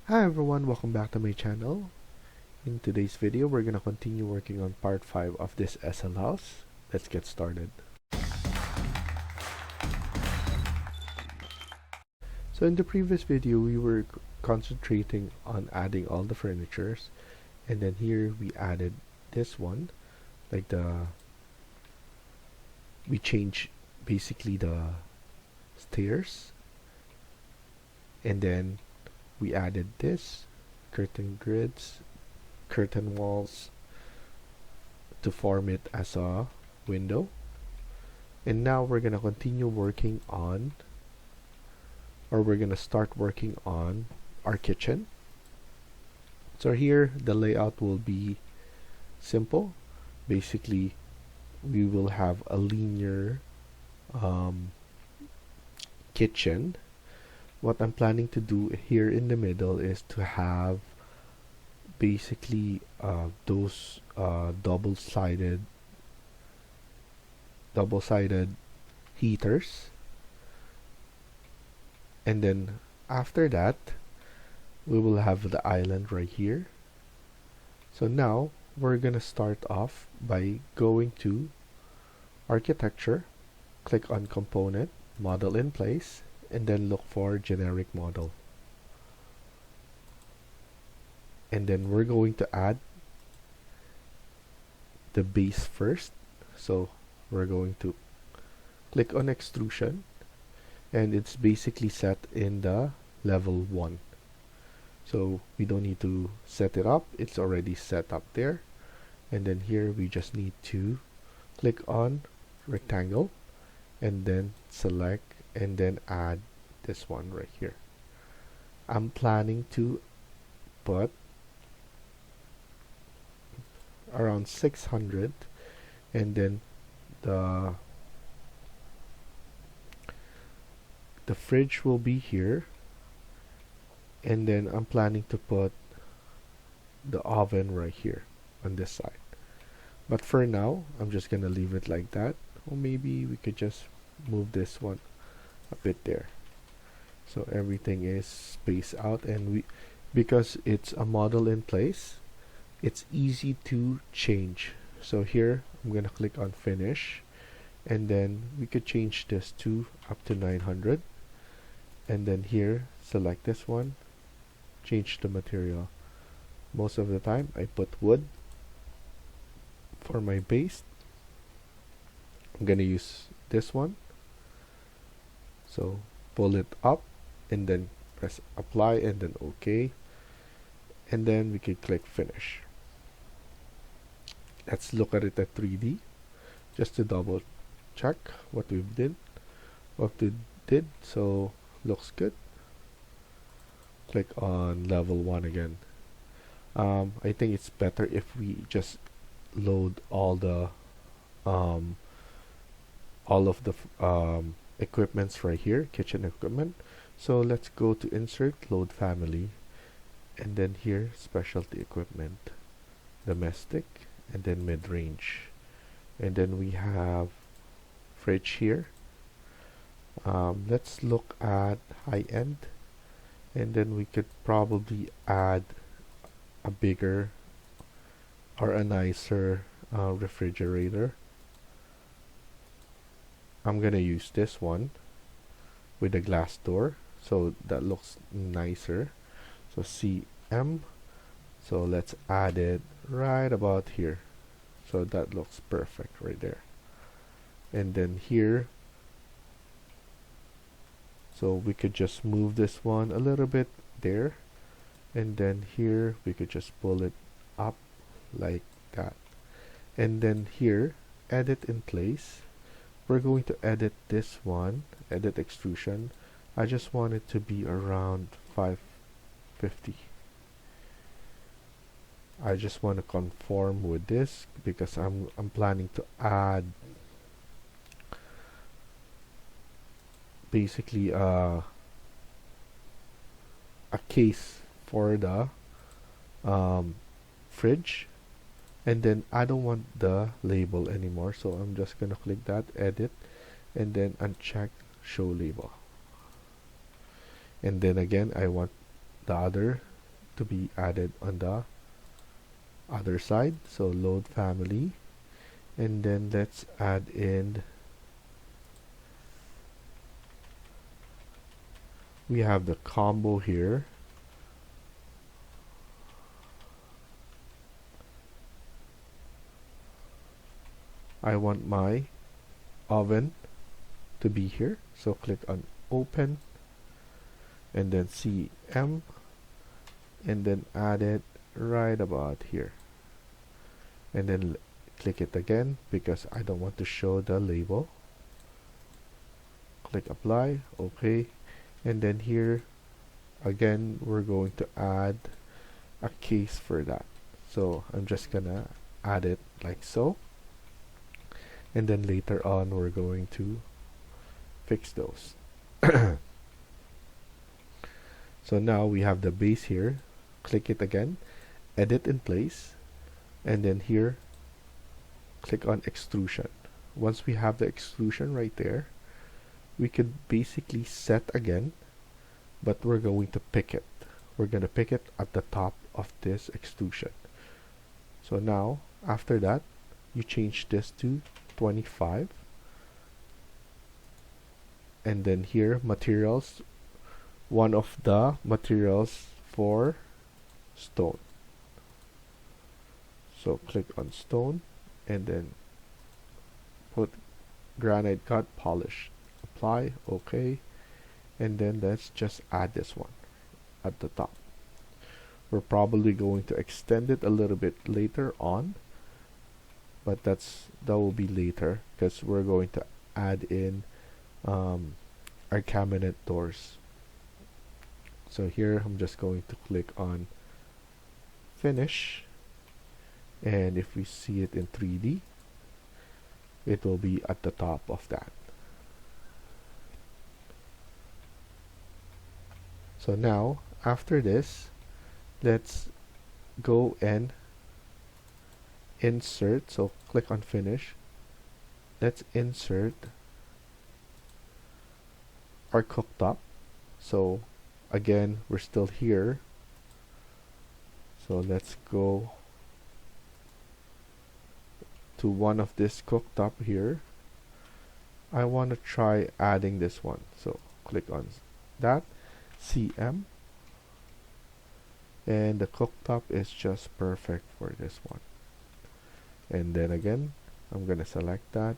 Hi everyone, welcome back to my channel. In today's video, we're gonna continue working on part 5 of this SL house. Let's get started. So in the previous video, we were concentrating on adding all the furnitures, and then here we added this one, like we changed basically the stairs, and then we added this curtain grids, curtain walls to form it as a window. And now we're gonna continue working on, or we're gonna start working on our kitchen. So here the layout will be simple. Basically, we will have a linear kitchen. What I'm planning to do here in the middle is to have basically those double-sided heaters, and then after that we will have the island right here. So now we're gonna start off by going to architecture, click on component, model in place, and then look for generic model. And then we're going to add the base first. So we're going to click on extrusion, and it's basically set in the level 1. So we don't need to set it up, it's already set up there. And then here we just need to click on rectangle and then select and then add this one right here. I'm planning to put around 600, and then the fridge will be here, and then I'm planning to put the oven right here on this side. But for now, I'm just gonna leave it like that, or maybe we could just move this one a bit there, so everything is spaced out. And because it's a model in place, it's easy to change. So here I'm gonna click on finish, and then we could change this to up to 900, and then here select this one, change the material. Most of the time I put wood for my base. I'm gonna use this one, so pull it up and then press apply and then OK, and then we can click finish. Let's look at it at 3D just to double check what we did. So looks good. Click on level 1 again. I think it's better if we just load all of the equipments right here, kitchen equipment. So let's go to insert, load family, and then here specialty equipment, domestic, and then mid-range, and then we have fridge here. Let's look at high-end, and then we could probably add a bigger or a nicer refrigerator. I'm gonna use this one with a glass door, so that looks nicer. So CM, so let's add it right about here, so that looks perfect right there. And then here, so we could just move this one a little bit there, and then here we could just pull it up like that. And then here, edit in place, we're going to edit this one, edit extrusion. I just want it to be around 550. I just want to conform with this because I'm planning to add basically a case for the fridge, and then I don't want the label anymore, so I'm just gonna click that, edit, and then uncheck show label. And then again, I want the other to be added on the other side. So load family, and then let's add in, we have the combo here. I want my oven to be here, so click on open and then CM and then add it right about here, and then click it again because I don't want to show the label. Click apply, okay, and then here again we're going to add a case for that. So I'm just gonna add it like so, and then later on we're going to fix those. So now we have the base here. Click it again, edit in place, and then here click on extrusion. Once we have the extrusion right there, we could basically set again, but we're going to pick it. We're going to pick it at the top of this extrusion. So now after that, you change this to 25, and then here materials, one of the materials for stone. So click on stone and then put granite cut polish, apply, okay, and then let's just add this one at the top. We're probably going to extend it a little bit later on, but that will be later because we're going to add in our cabinet doors. So here I'm just going to click on finish, and if we see it in 3D, it will be at the top of that. So now after this, let's go and insert. So click on finish, let's insert our cooktop. So again, we're still here, so let's go to one of this cooktop here. I want to try adding this one, so click on that, CM, and the cooktop is just perfect for this one. And then again, I'm gonna select that,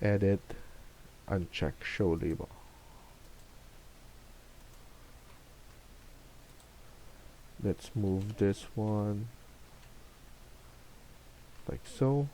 edit, uncheck show label. Let's move this one like so.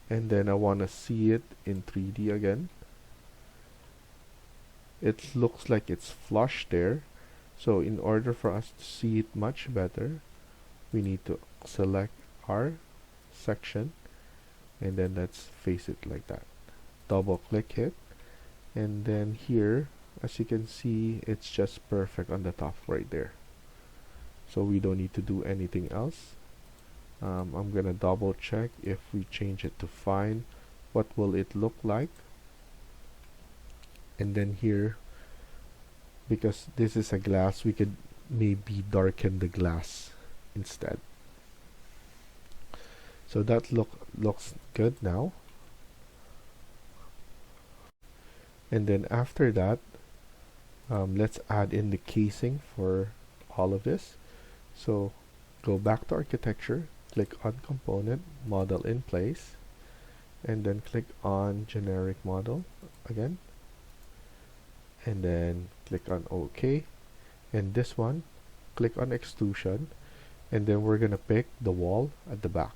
And then I want to see it in 3D again. It looks like it's flush there. So in order for us to see it much better, we need to select our section and then let's face it like that. Double click it. And then here, as you can see, it's just perfect on the top right there. So we don't need to do anything else. I'm gonna double check if we change it to fine, what will it look like? And then here, because this is a glass, we could maybe darken the glass instead. So that looks good now. And then after that, let's add in the casing for all of this. So go back to architecture, click on component, model in place, and then click on generic model again, and then click on OK. And this one, click on extrusion, and then we're gonna pick the wall at the back.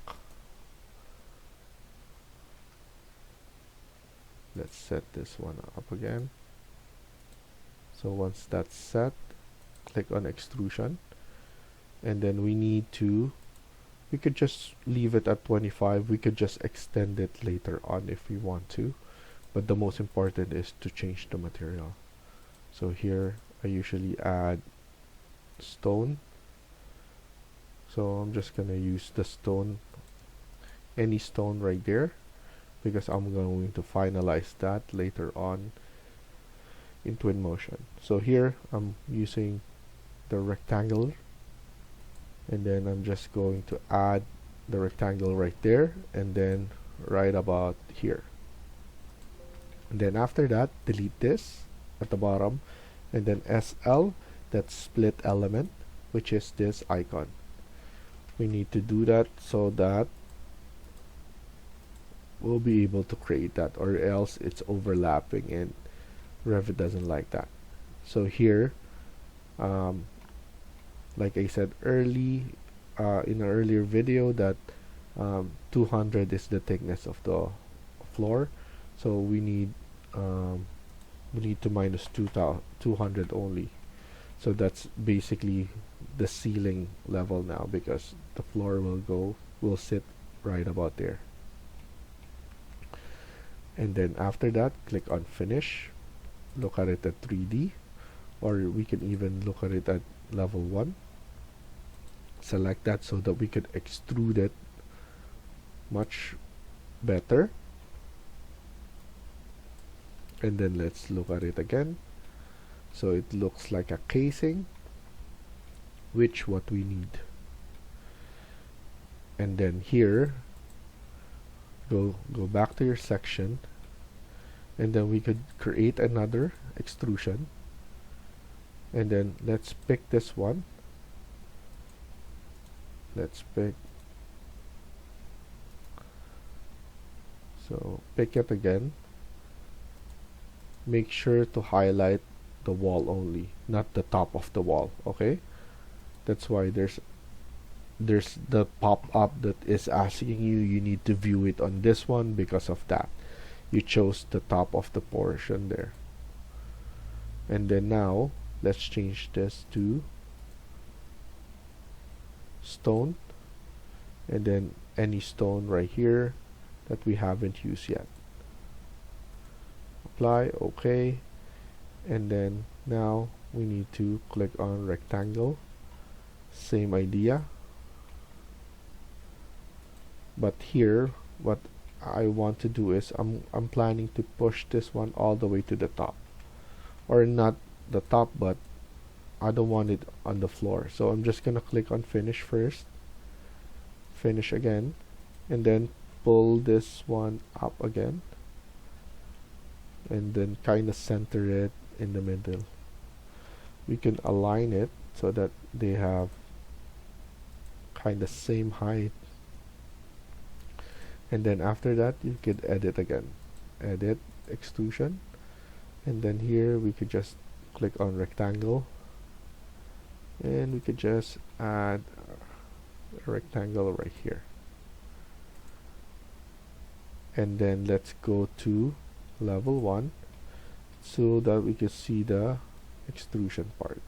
Let's set this one up again. So once that's set, click on extrusion, and then we could just leave it at 25. We could just extend it later on if we want to, but the most important is to change the material. So here I usually add stone, so I'm just gonna use the stone, any stone right there, because I'm going to finalize that later on in Twinmotion. So here I'm using the rectangle, and then I'm just going to add the rectangle right there, and then right about here. And then after that, delete this at the bottom, and then SL, that's split element, which is this icon. We need to do that so that we'll be able to create that, or else it's overlapping and Revit doesn't like that. So here, like I said in an earlier video, that 200 is the thickness of the floor, so we need to minus 200 only. So that's basically the ceiling level now, because the floor will sit right about there. And then after that, click on finish, look at it at 3D, or we can even look at it at level 1. Select that so that we could extrude it much better. And then let's look at it again. So it looks like a casing, which what we need. And then here, go back to your section, and then we could create another extrusion. And then let's pick this one. Let's pick, so pick it again. Make sure to highlight the wall only, not the top of the wall. Okay, that's why there's the pop-up that is asking you need to view it on this one, because of that you chose the top of the portion there. And then now let's change this to stone, and then any stone right here that we haven't used yet. Apply, okay. And then now we need to click on rectangle, same idea, but here what I want to do is I'm planning to push this one all the way to the top, or not the top, but I don't want it on the floor. So I'm just gonna click on finish first, finish again, and then pull this one up again, and then kind of center it in the middle. We can align it so that they have kind of same height. And then after that, you could edit again, edit extrusion, and then here we could just click on rectangle, and we could just add a rectangle right here. And then let's go to level 1 so that we can see the extrusion part.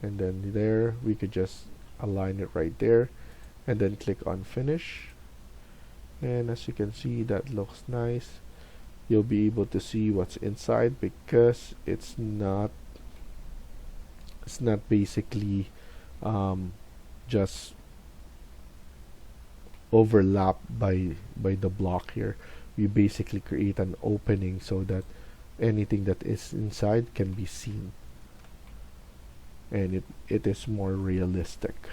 And then there we could just align it right there, and then click on finish. And as you can see, that looks nice. You'll be able to see what's inside, because it's not basically just overlapped by the block here. We basically create an opening so that anything that is inside can be seen, and it is more realistic.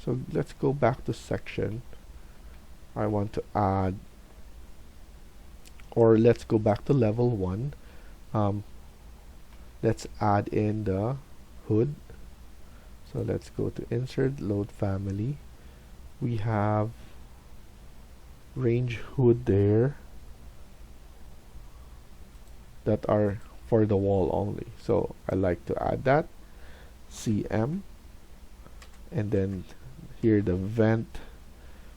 So let's go back to section. I want to add, or let's go back to level 1. Let's add in the hood. So let's go to insert, load family. We have range hood there that are for the wall only, so I like to add that, CM. And then here the vent,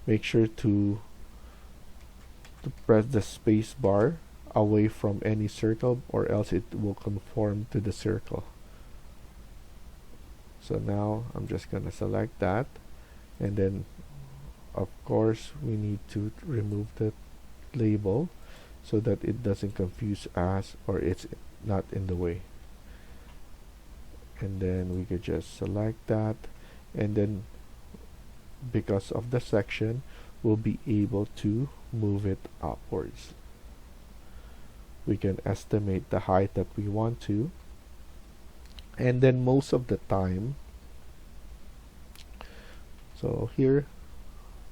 make sure to press the space bar away from any circle, or else it will conform to the circle. So now I'm just gonna select that, and then of course we need to remove the label so that it doesn't confuse us, or it's not in the way. And then we could just select that, and then because of the section we'll be able to move it upwards. We can estimate the height that we want to, and then most of the time, so here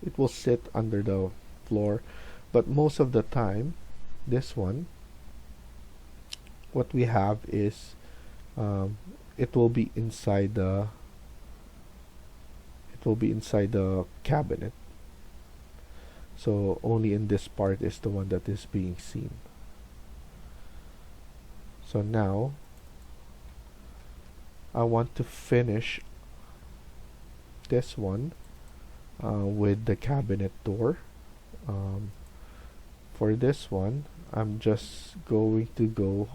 it will sit under the floor, but most of the time this one, what we have is it will be inside the cabinet, so only in this part is the one that is being seen. So now I want to finish this one with the cabinet door. For this one, I'm just going to go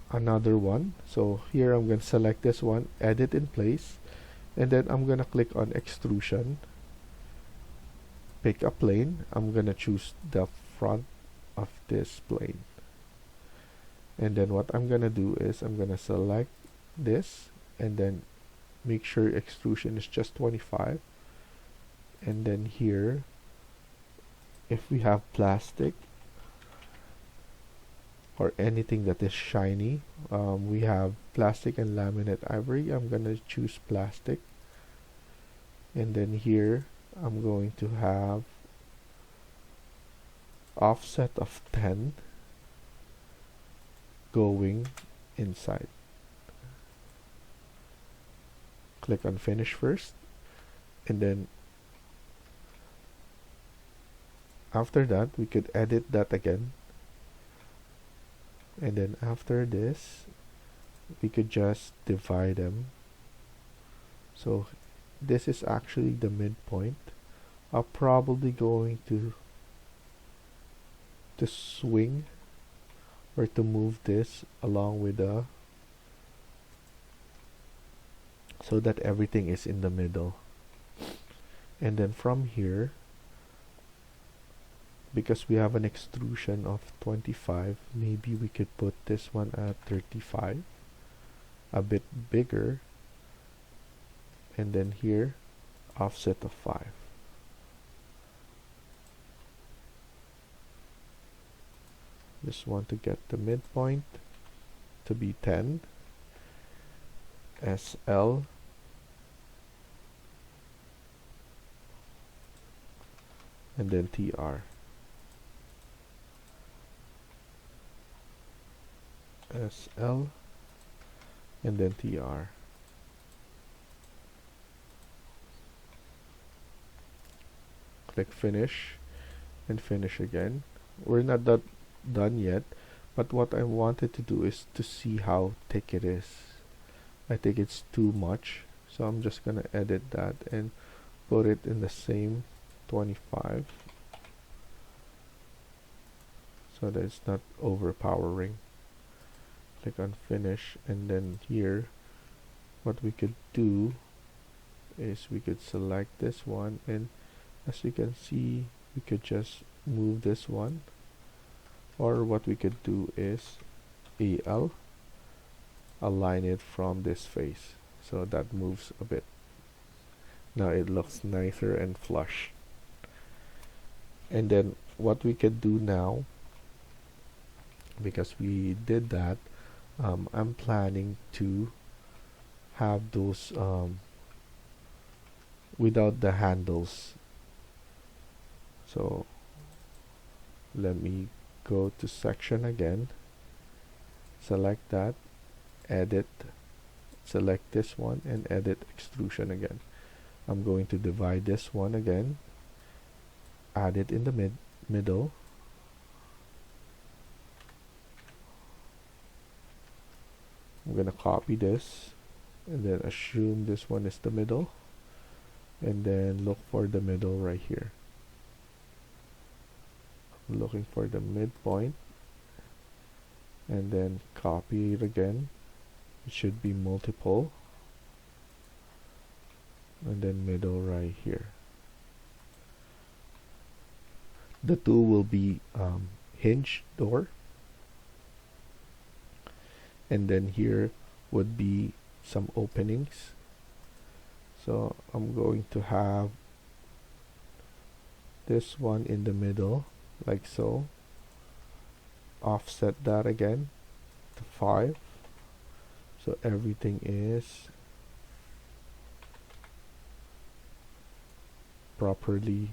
another one. So here I'm going to select this one, edit in place, and then I'm going to click on extrusion, pick a plane. I'm going to choose the front of this plane, and then what I'm going to do is I'm going to select this and then make sure extrusion is just 25, and then here if we have plastic or anything that is shiny, we have plastic and laminate ivory. I'm gonna choose plastic, and then here I'm going to have offset of 10 going inside. Click on finish first, and then after that we could edit that again, and then after this we could just divide them. So this is actually the midpoint. I'm probably going to swing or to move this along with the, so that everything is in the middle. And then from here, because we have an extrusion of 25, maybe we could put this one at 35, a bit bigger, and then here offset of 5. Just want to get the midpoint to be 10, SL, and then TR. SL and then TR. Click finish and finish again. We're not that done yet, but what I wanted to do is to see how thick it is. I think it's too much, so I'm just gonna edit that and put it in the same 25 so that it's not overpowering. Click on finish, and then here what we could do is we could select this one, and as you can see we could just move this one, or what we could do is AL, align it from this face so that moves a bit. Now it looks nicer and flush. And then what we could do now, because we did that, I'm planning to have those without the handles. So let me go to section again, select that, edit, select this one, and edit extrusion again. I'm going to divide this one again, add it in the middle, I'm gonna copy this and then assume this one is the middle, and then look for the middle right here. I'm looking for the midpoint, and then copy it again. It should be multiple, and then middle right here. The two will be hinge door, and then here would be some openings. So I'm going to have this one in the middle like so. Offset that again to 5, so everything is properly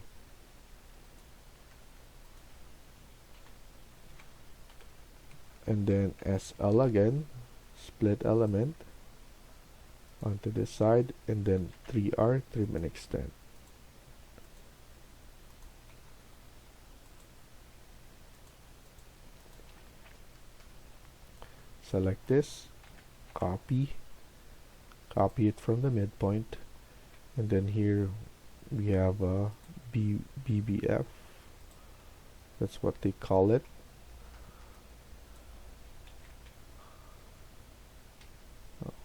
and then SL again, split element onto this side, and then 3R, trim and extend. Select this, copy it from the midpoint, and then here we have a BBF, that's what they call it.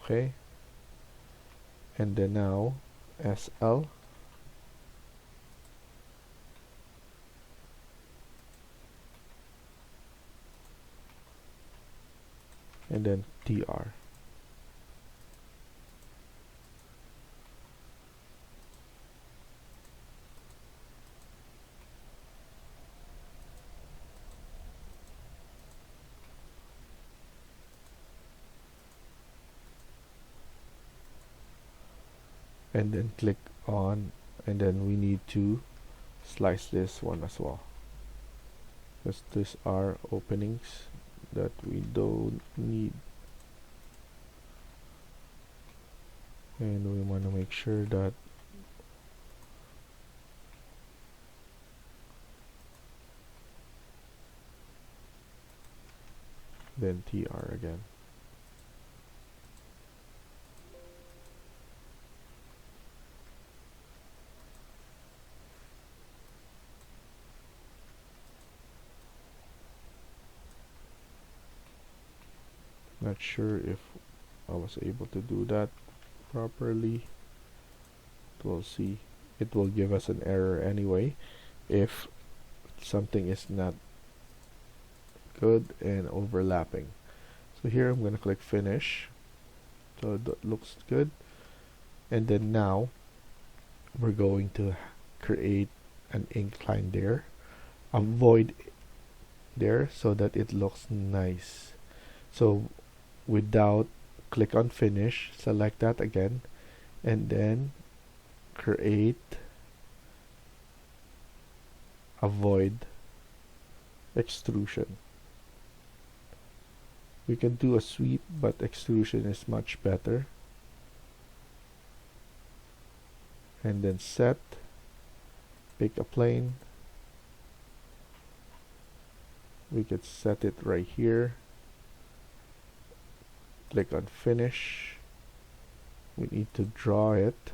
Okay, and then now SL, and then TR. And then click on, and then we need to slice this one as well, because these are openings that we don't need, and we want to make sure that then TR again. Not sure if I was able to do that properly. We'll see. It will give us an error anyway if something is not good and overlapping. So here I'm going to click finish, so that looks good. And then now we're going to create an incline there, a void there, so that it looks nice. So without, click on finish, select that again, and then create a void extrusion. We can do a sweep, but extrusion is much better. And then set, pick a plane. We could set it right here. Click on finish. We need to draw it.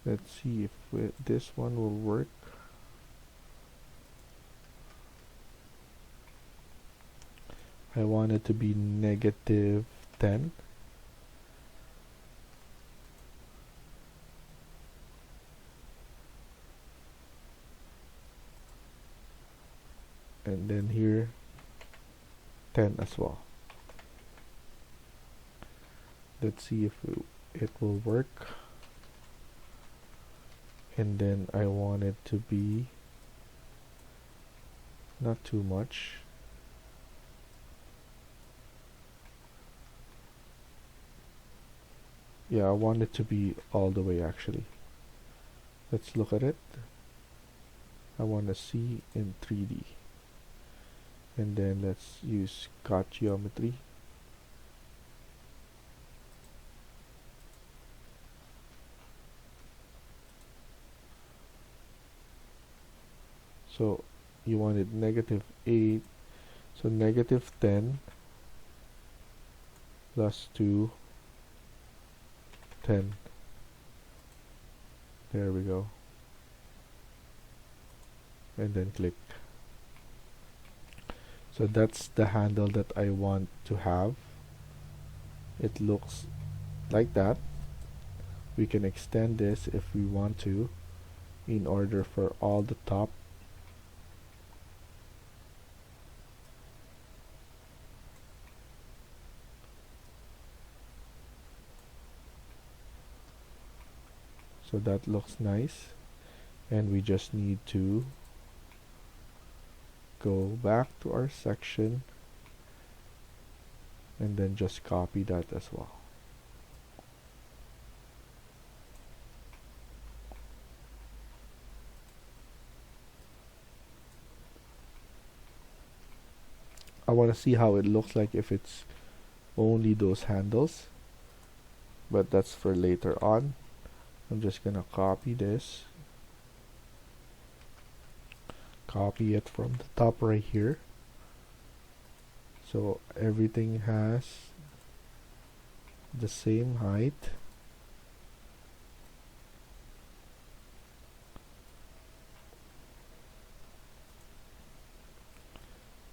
Let's see if this one will work. I want it to be -10. And then here 10 as well. Let's see if it will work. And then I want it to be not too much. Yeah, I want it to be all the way actually. Let's look at it. I want to see in 3D. And then let's use cut geometry. So you wanted -8, so -10 plus 2, 10. There we go. And then click. So that's the handle that I want to have. It looks like that. We can extend this if we want to, in order for all the top So that looks nice, and we just need to go back to our section and then just copy that as well. I want to see how it looks like if it's only those handles, but that's for later on. I'm just gonna copy this, copy it from the top right here, so everything has the same height.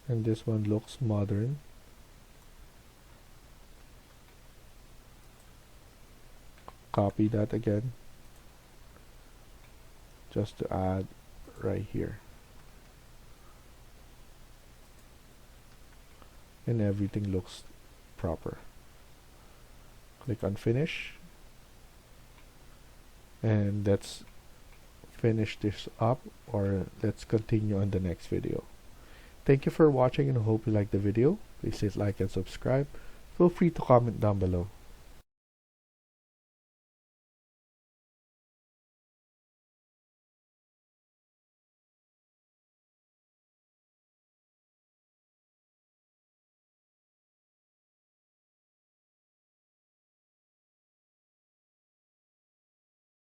And this one looks modern. Copy that again, just to add right here. And everything looks proper. Click on finish, and let's finish this up, or let's continue on the next video. Thank you for watching, and I hope you liked the video. Please hit like and subscribe. Feel free to comment down below.